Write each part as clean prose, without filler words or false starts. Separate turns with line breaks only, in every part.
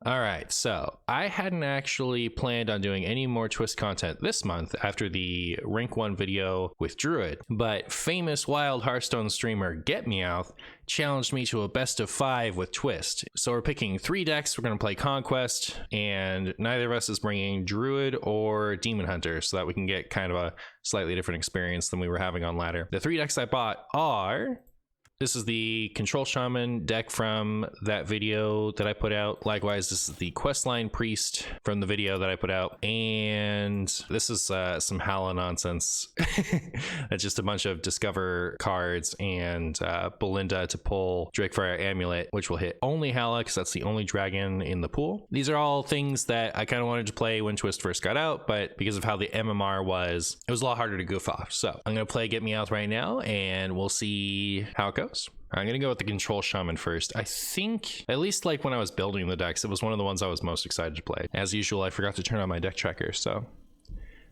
All right, so I hadn't actually planned on doing any more Twist content this month after the Rank 1 video with Druid, but famous wild Hearthstone streamer GetMeowth challenged me to a best of 5 with Twist. So we're picking 3 decks, we're going to play Conquest, and neither of us is bringing Druid or Demon Hunter so that we can get kind of a slightly different experience than we were having on ladder. The 3 decks I bought are... This is the Control Shaman deck from that video that I put out. Likewise, this is the Questline Priest from the video that I put out. And this is some Hala nonsense. It's just a bunch of Discover cards and Belinda to pull Drakefire Amulet, which will hit only Hala because that's the only dragon in the pool. These are all things that I kind of wanted to play when Twist first got out, but because of how the MMR was, it was a lot harder to goof off. So I'm going to play GetMeowth right now and we'll see how it goes. I'm gonna go with the Control Shaman first. I think, at least like when I was building the decks, it was one of the ones I was most excited to play. As usual, I forgot to turn on my deck tracker, so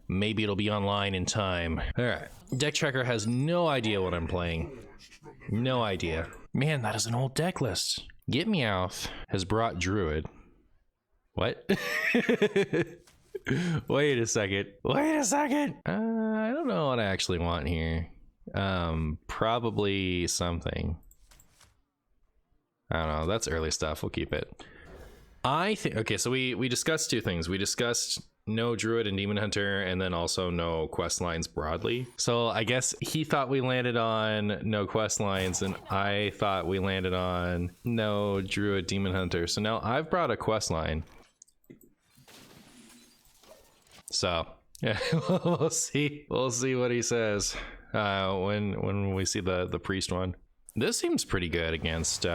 maybe it'll be online in time. All right, deck tracker has no idea what I'm playing. No idea. Man, that is an old deck list. GetMeowth has brought Druid. What? Wait a second. Wait a second. I don't know what I actually want here. Probably something. I don't know, that's early stuff, we'll keep it. I think, okay, so we discussed 2 things. We discussed no Druid and Demon Hunter, and then also no quest lines broadly. So I guess he thought we landed on no quest lines, and I thought we landed on no Druid, Demon Hunter. So now I've brought a quest line. So yeah, we'll see what he says when we see the priest one. This seems pretty good against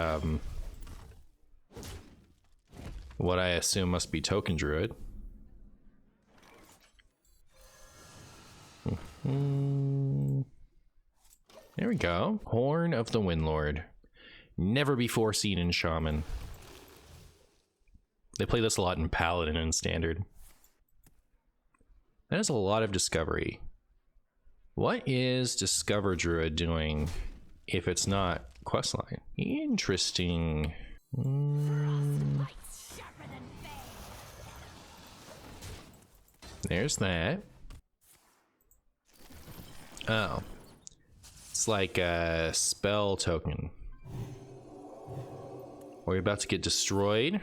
what I assume must be token Druid. There we go. Horn of the Windlord. Never before seen in Shaman. They play this a lot in Paladin and Standard. That is a lot of discovery. What is Discover Druid doing if it's not questline? Interesting. There's that. Oh. It's like a spell token. Are we about to get destroyed?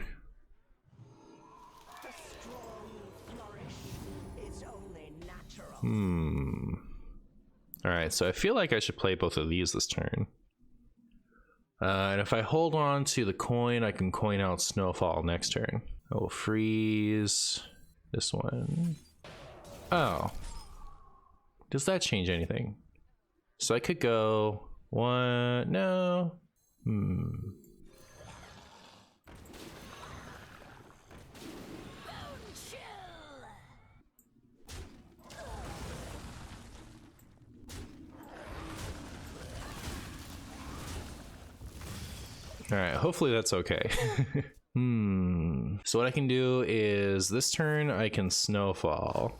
Alright, so I feel like I should play both of these this turn. And if I hold on to the coin, I can coin out Snowfall next turn. I will freeze this one. Oh. Does that change anything? So I could go one, no. All right, hopefully that's okay. So what I can do is this turn I can Snowfall.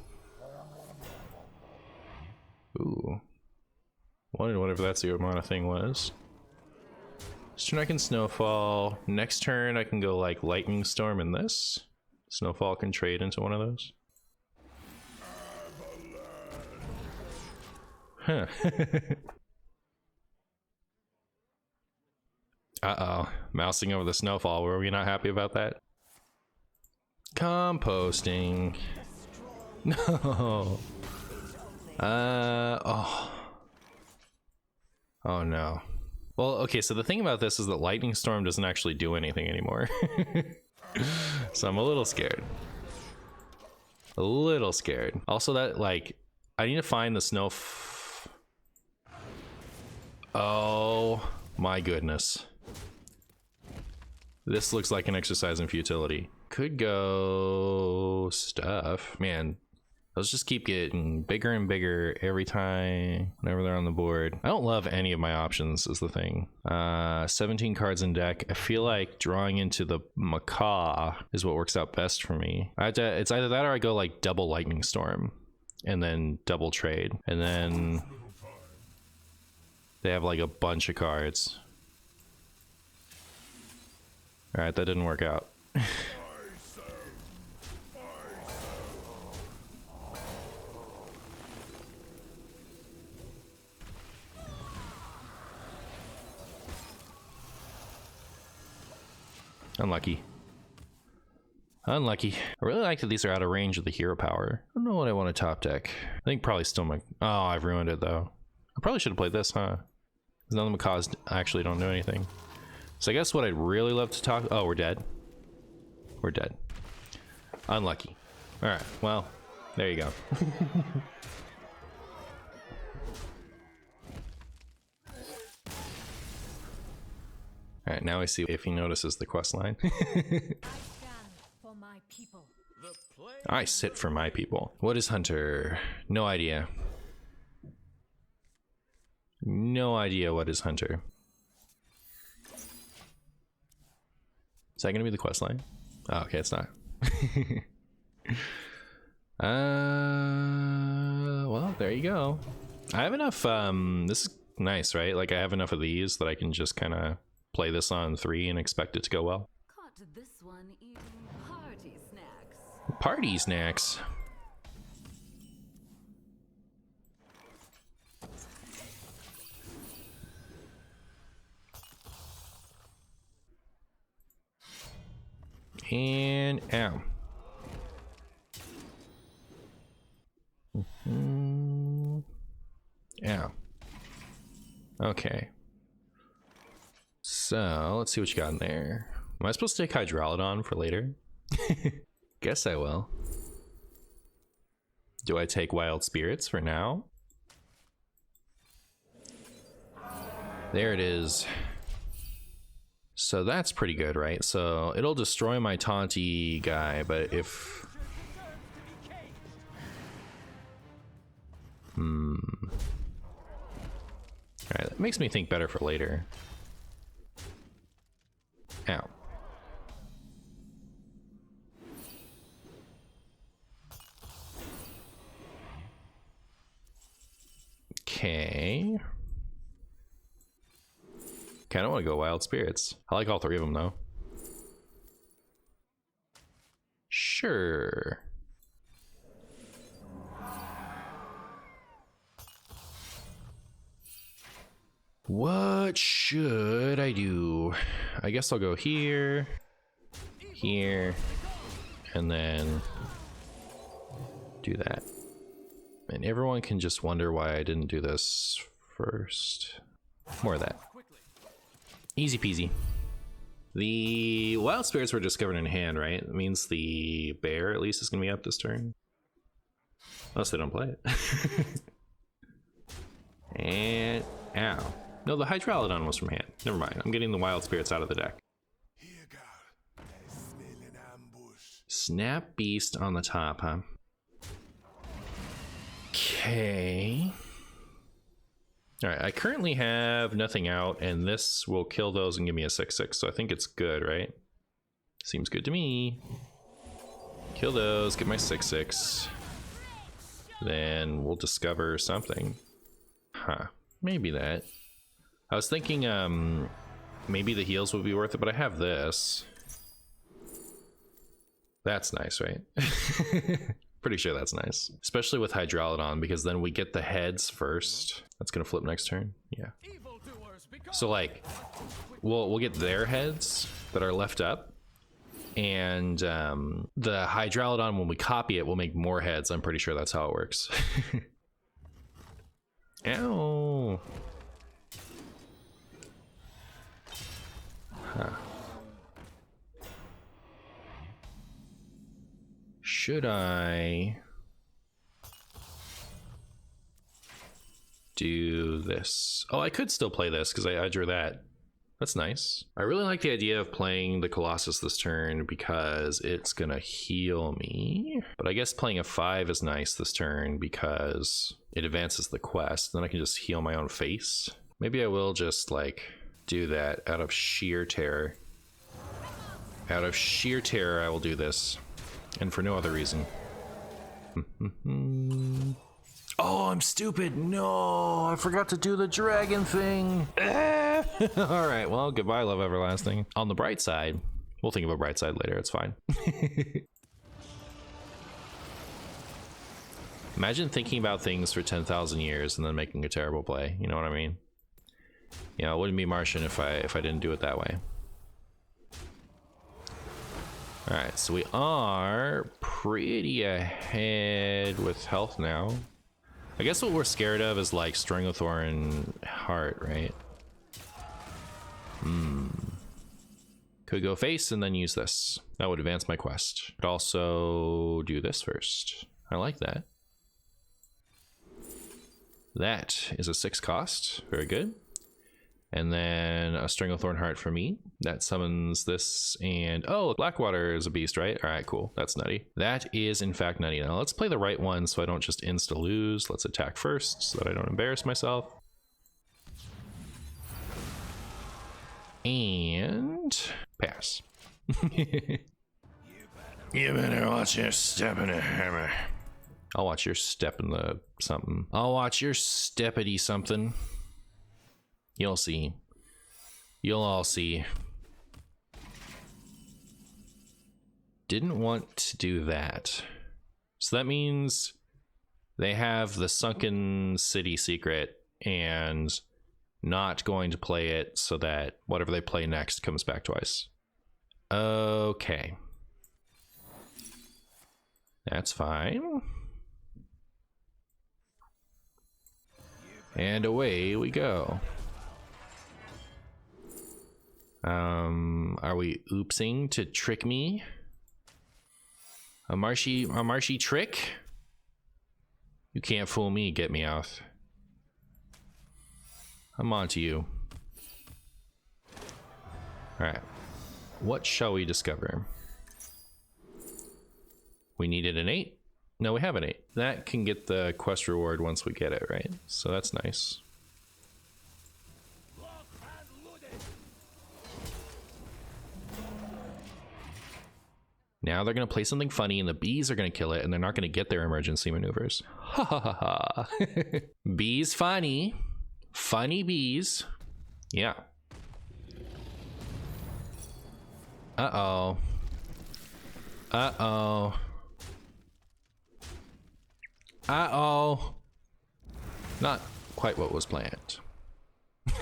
Ooh. Wanted whatever that's the amount of thing was. This turn I can Snowfall. Next turn I can go like Lightning Storm in this. Snowfall can trade into one of those. Huh. Uh-oh, mousing over the Snowfall. Were we not happy about that? Composting. No. Oh. Oh no. Well, okay, so the thing about this is that Lightning Storm doesn't actually do anything anymore. So I'm a little scared. A little scared. Also that, like, I need to find the snow. Oh my goodness. This looks like an exercise in futility. Could go stuff. Man, those just keep getting bigger and bigger every time whenever they're on the board. I don't love any of my options is the thing. 17 cards in deck. I feel like drawing into the Macaw is what works out best for me. It's either that or I go like double Lightning Storm and then double trade. And then they have like a bunch of cards. All right, that didn't work out. Unlucky. Unlucky. I really like that these are out of range of the hero power. I don't know what I want to top deck. I think probably still my... Oh, I've ruined it though. I probably should have played this, huh? Because none of the Macaws actually don't do anything. So I guess what I'd really love to talk... Oh, we're dead. We're dead. Unlucky. Alright, well, there you go. Alright, now I see if he notices the quest line. I sit for my people. What is Hunter? No idea. No idea what is Hunter. Is that gonna be the quest line? Oh, okay, it's not. Well, there you go. I have enough, this is nice, right? Like I have enough of these that I can just kind of play this on 3 and expect it to go well.
Caught this one eating party snacks.
Party snacks. And ow. Ow. Okay. So let's see what you got in there. Am I supposed to take Hydralodon for later? Guess I will. Do I take Wild Spirits for now? There it is. So that's pretty good, right? So it'll destroy my Taunty guy, but if... Alright, that makes me think better for later. Ow. Okay. I don't want to go Wild Spirits. I like all 3 of them though. Sure. What should I do? I guess I'll go here, here, and then do that. And everyone can just wonder why I didn't do this first. More of that. Easy peasy. The Wild Spirits were discovered in hand, right? It means the bear at least is gonna be up this turn. Unless they don't play it. And ow. No, the Hydralodon was from hand. Never mind. I'm getting the Wild Spirits out of the deck. Snap Beast on the top, huh? Okay. Alright, I currently have nothing out, and this will kill those and give me a 6/6, so I think it's good, right? Seems good to me. Kill those, get my 6/6. Then we'll discover something. Huh, maybe that. I was thinking maybe the heals would be worth it, but I have this. That's nice, right? Pretty sure that's nice. Especially with Hydralodon, because then we get the heads first. That's gonna flip next turn. Yeah. So like, we'll get their heads that are left up. And the Hydralodon, when we copy it, we'll make more heads. I'm pretty sure that's how it works. Ow. Huh. Should I do this? Oh, I could still play this because I drew that. That's nice. I really like the idea of playing the Colossus this turn because it's gonna heal me. But I guess playing a 5 is nice this turn because it advances the quest. Then I can just heal my own face. Maybe I will just like do that out of sheer terror. Out of sheer terror, I will do this. And for no other reason. Oh, I'm stupid. No, I forgot to do the dragon thing. All right, well, goodbye, love everlasting. On the bright side, we'll think of a bright side later. It's fine. Imagine thinking about things for 10,000 years and then making a terrible play. You know what I mean? You know, it wouldn't be Martian if I didn't do it that way. All right, so we are pretty ahead with health now. I guess what we're scared of is like Stranglethorn Heart, right? Could go face and then use this. That would advance my quest. Could also do this first. I like that. That is a 6 cost. Very good. And then a Stranglethorn Heart for me. That summons this and... oh, Blackwater is a beast, right? All right, cool. That's nutty. That is, in fact, nutty. Now, let's play the right one so I don't just insta-lose. Let's attack first so that I don't embarrass myself. And... pass. You better watch your step in a hammer. I'll watch your step in the something. I'll watch your steppity something. You'll see. You'll all see. Didn't want to do that. So that means they have the Sunken City secret and not going to play it so that whatever they play next comes back twice. Okay. That's fine. And away we go. Are we oopsing to trick me? A marshy trick? You can't fool me, GetMeowth. I'm on to you. Alright. What shall we discover? We needed an 8. No, we have an 8. That can get the quest reward once we get it, right? So that's nice. Now they're going to play something funny and the bees are going to kill it and they're not going to get their emergency maneuvers. Ha ha ha ha. Bees funny. Funny bees. Yeah. Uh-oh. Uh-oh. Uh-oh. Not quite what was planned.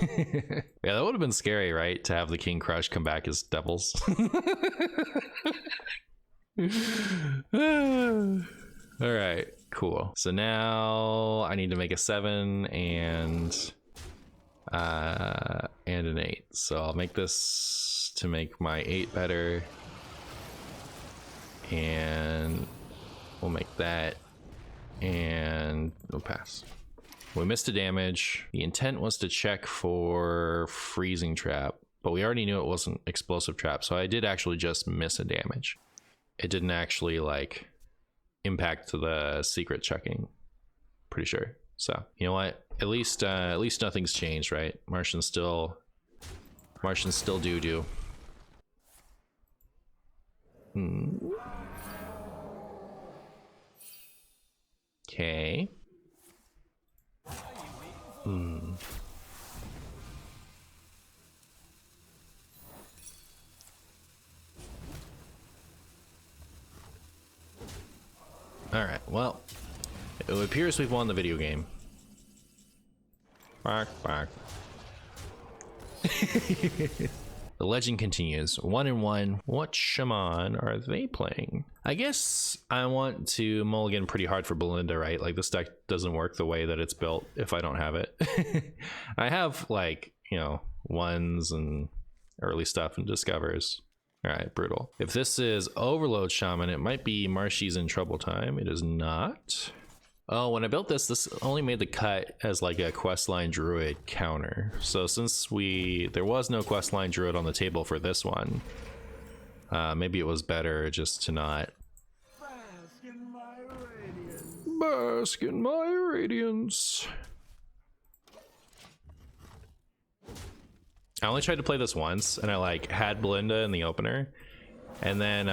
Yeah, that would have been scary, right? To have the King Crush come back as devils. All right, cool. So now I need to make a 7 and an 8. So I'll make this to make my 8 better. And we'll make that. And we'll pass. We missed a damage. The intent was to check for freezing trap, but we already knew it wasn't explosive trap, so I did actually just miss a damage. It didn't actually like impact the secret checking. Pretty sure. So you know what? At least nothing's changed, right? Martian's still doo-doo. Okay. All right, well, it appears we've won the video game. Bark, bark. The legend continues. 1-1. What Shaman are they playing? I guess I want to mulligan pretty hard for Belinda, right? Like this deck doesn't work the way that it's built if I don't have it. I have like, you know, ones and early stuff and discovers. All right, brutal. If this is Overload Shaman, it might be Marshy's in trouble time. It is not. Oh, when I built this only made the cut as like a questline Druid counter. So since there was no questline Druid on the table for this one, maybe it was better just to not. Bask in my radiance. Bask in my radiance. I only tried to play this once, and I like had Belinda in the opener, and then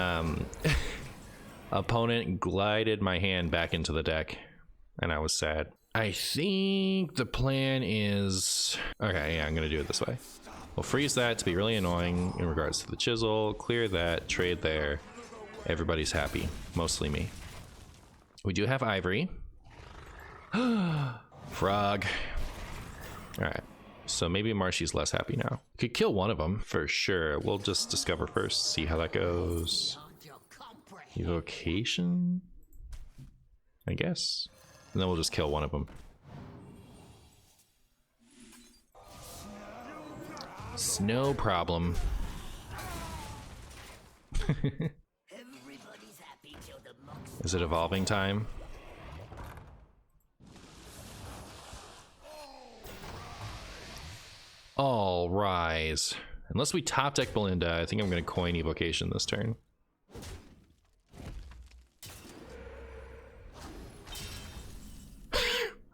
opponent glided my hand back into the deck. And I was sad. I think the plan is... okay, yeah, I'm gonna do it this way. We'll freeze that to be really annoying in regards to the chisel. Clear that, trade there. Everybody's happy, mostly me. We do have Ivory. Frog. All right, so maybe Marshy's less happy now. Could kill one of them for sure. We'll just discover first, see how that goes. Evocation, I guess. And then we'll just kill one of them. It's no problem. Is it evolving time? All rise. Unless we top deck Belinda, I think I'm going to coin Evocation this turn.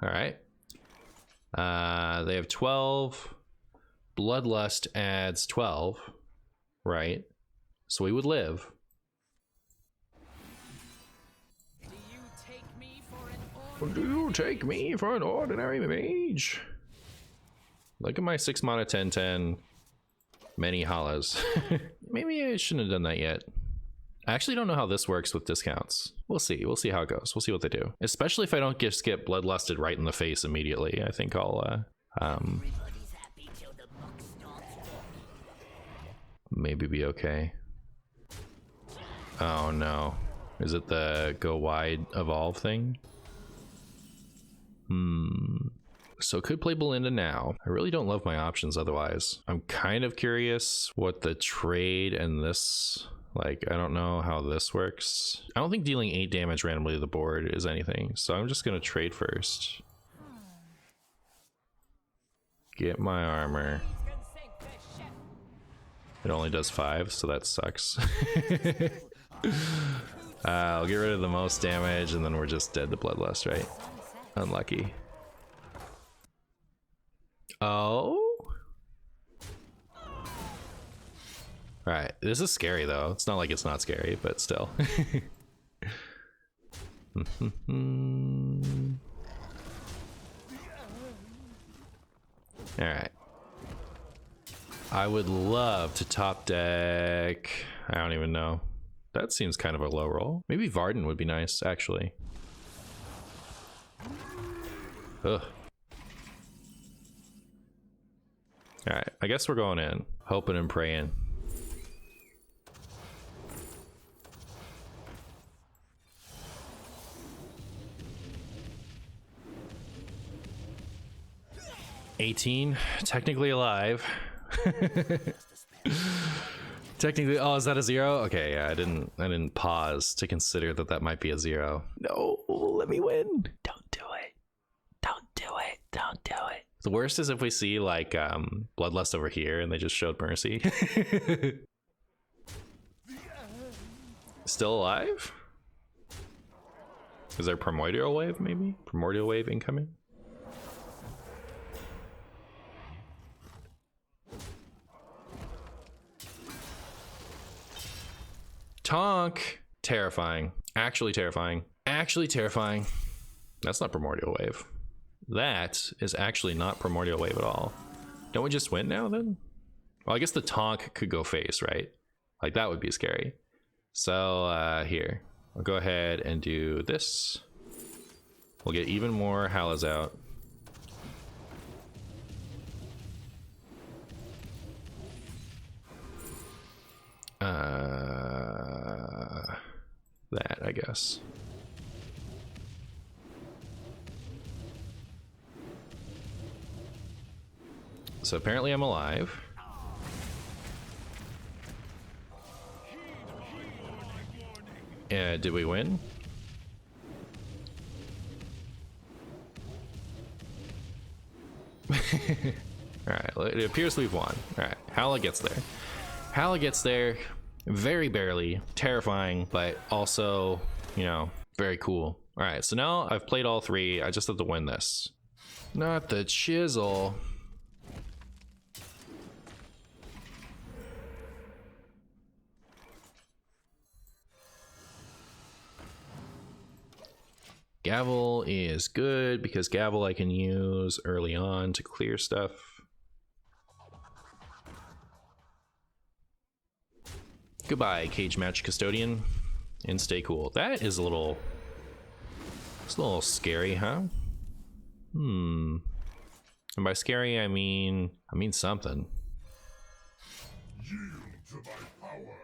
All right. They have 12. Bloodlust adds 12, right? So we would live. Do you take me for an ordinary mage? Look at my 6 mana 10/10. Many holas. Maybe I shouldn't have done that yet. I actually don't know how this works with discounts. We'll see. We'll see how it goes. We'll see what they do. Especially if I don't just get bloodlusted right in the face immediately. I think I'll maybe be okay. Oh no. Is it the go wide evolve thing? So could play Belinda now. I really don't love my options otherwise. I'm kind of curious what the trade and this, like, I don't know how this works. I don't think dealing 8 damage randomly to the board is anything, so I'm just gonna trade first. Get my armor. It only does 5, so that sucks. I'll get rid of the most damage and then we're just dead to Bloodlust, right? Unlucky. Oh. Alright, this is scary though. It's not like it's not scary, but still. Alright. I would love to top deck. I don't even know. That seems kind of a low roll. Maybe Varden would be nice, actually. Ugh. Alright, I guess we're going in. Hoping and praying. $18, technically alive. Technically, oh, is that a 0? Okay, yeah, I didn't pause to consider that might be a 0. No, let me win. Don't do it. Don't do it. Don't do it. The worst is if we see like Bloodlust over here and they just showed Mercy. Still alive? Is there Primordial Wave maybe? Primordial Wave incoming? Tonk! Terrifying. Actually terrifying. Actually terrifying. That's not Primordial Wave. That is actually not Primordial Wave at all. Don't we just win now then? Well, I guess the Tonk could go face, right? Like that would be scary. So here, I'll go ahead and do this. We'll get even more Halas out. That, I guess. So apparently I'm alive. Did we win? Alright, it appears we've won. Alright, Hala gets there. Hala gets there very barely. Terrifying, but also, you know, very cool. Alright, so now I've played all 3. I just have to win this. Not the chisel. Gavel is good because Gavel I can use early on to clear stuff. Goodbye, Cage Match Custodian, and stay cool. That is a little, it's a little scary, huh? And by scary, I mean something.
Yield to my power.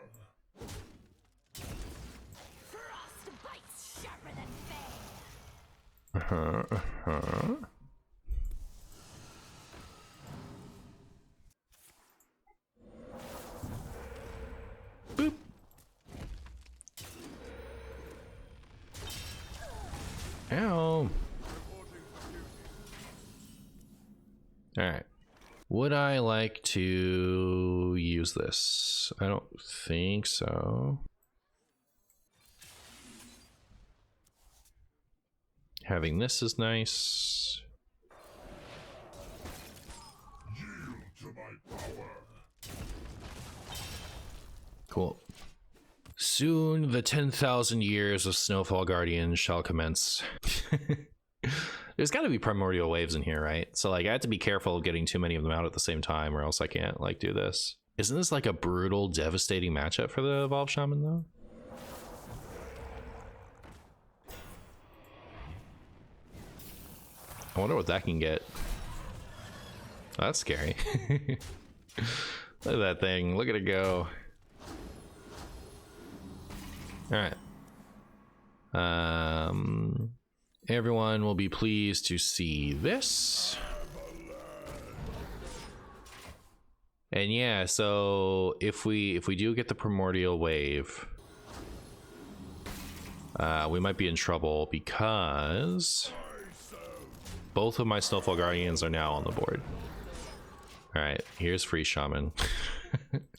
Boop. Ow. Alright. Would I like to use this? I don't think so. Having this is nice. Cool. Soon the 10,000 years of Snowfall Guardians shall commence. There's got to be primordial waves in here, right? So like I have to be careful of getting too many of them out at the same time or else I can't like do this. Isn't this like a brutal, devastating matchup for the Evolved Shaman though? I wonder what that can get. Oh, that's scary. Look at that thing. Look at it go. All right. Everyone will be pleased to see this. And yeah, so if we do get the primordial wave, we might be in trouble because both of my Snowfall Guardians are now on the board. All right, here's free Shaman.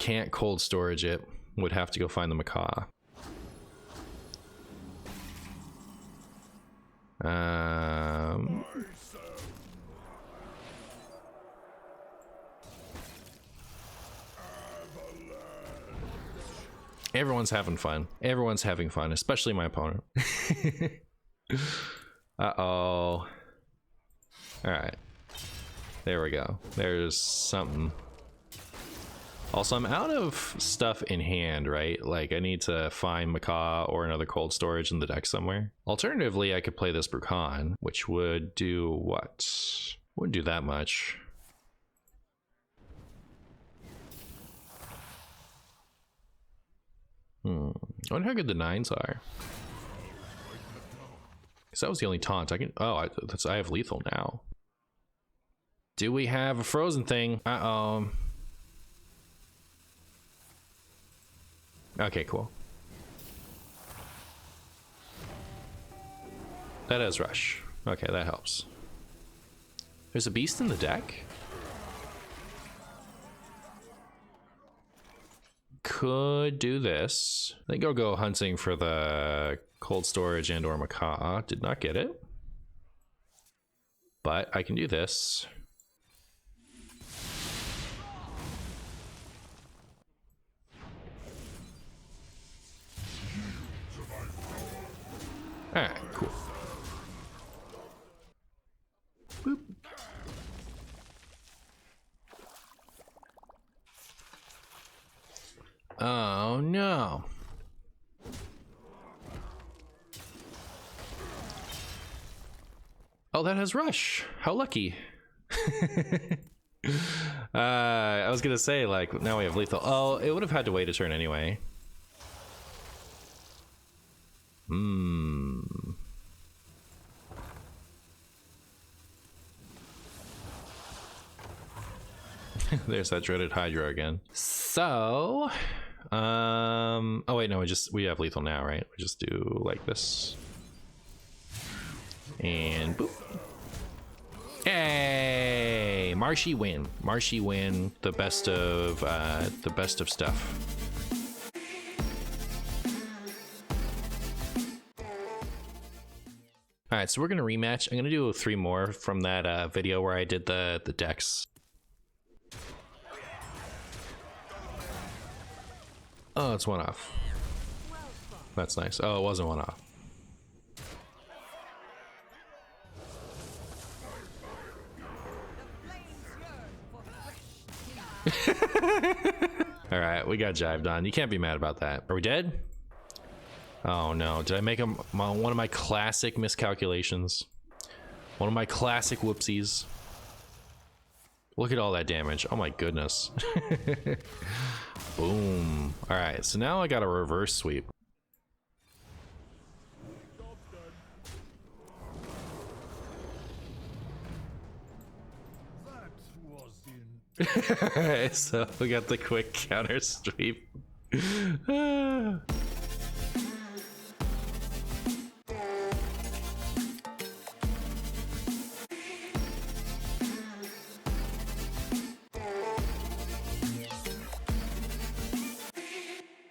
Can't cold storage it. Would have to go find the Macaw. Everyone's having fun. Everyone's having fun, especially my opponent. Uh-oh. All right. There we go. There's something. Also, I'm out of stuff in hand, right? Like, I need to find Macaw or another cold storage in the deck somewhere. Alternatively, I could play this Bruchan, which would do what? Wouldn't do that much. I wonder how good the 9s are. Because that was the only taunt I can... Oh, I have lethal now. Do we have a frozen thing? Uh-oh. Okay, cool. That has rush. Okay, that helps. There's a beast in the deck? Could do this. I think I'll go hunting for the cold storage and or Macaw. Did not get it. But I can do this. Alright, cool. Boop. Oh no. Oh, that has rush. How lucky. I was gonna say, like, now we have lethal. Oh, it would have had to wait a turn anyway. There's that dreaded Hydra again. So, oh wait, no, we have lethal now, right? We just do like this. And boop. Hey, Marshy win. Marshy win. The best of stuff. All right, so we're gonna rematch. I'm gonna do 3 more from that video where I did the decks. Oh, it's 1 off. That's nice. Oh, it wasn't 1 off. All right, we got jived on. You can't be mad about that. Are we dead? Oh no, did I make one of my classic miscalculations? One of my classic whoopsies. Look at all that damage. Oh my goodness. Boom. All right, so now I got a reverse sweep. So we got the quick counter sweep.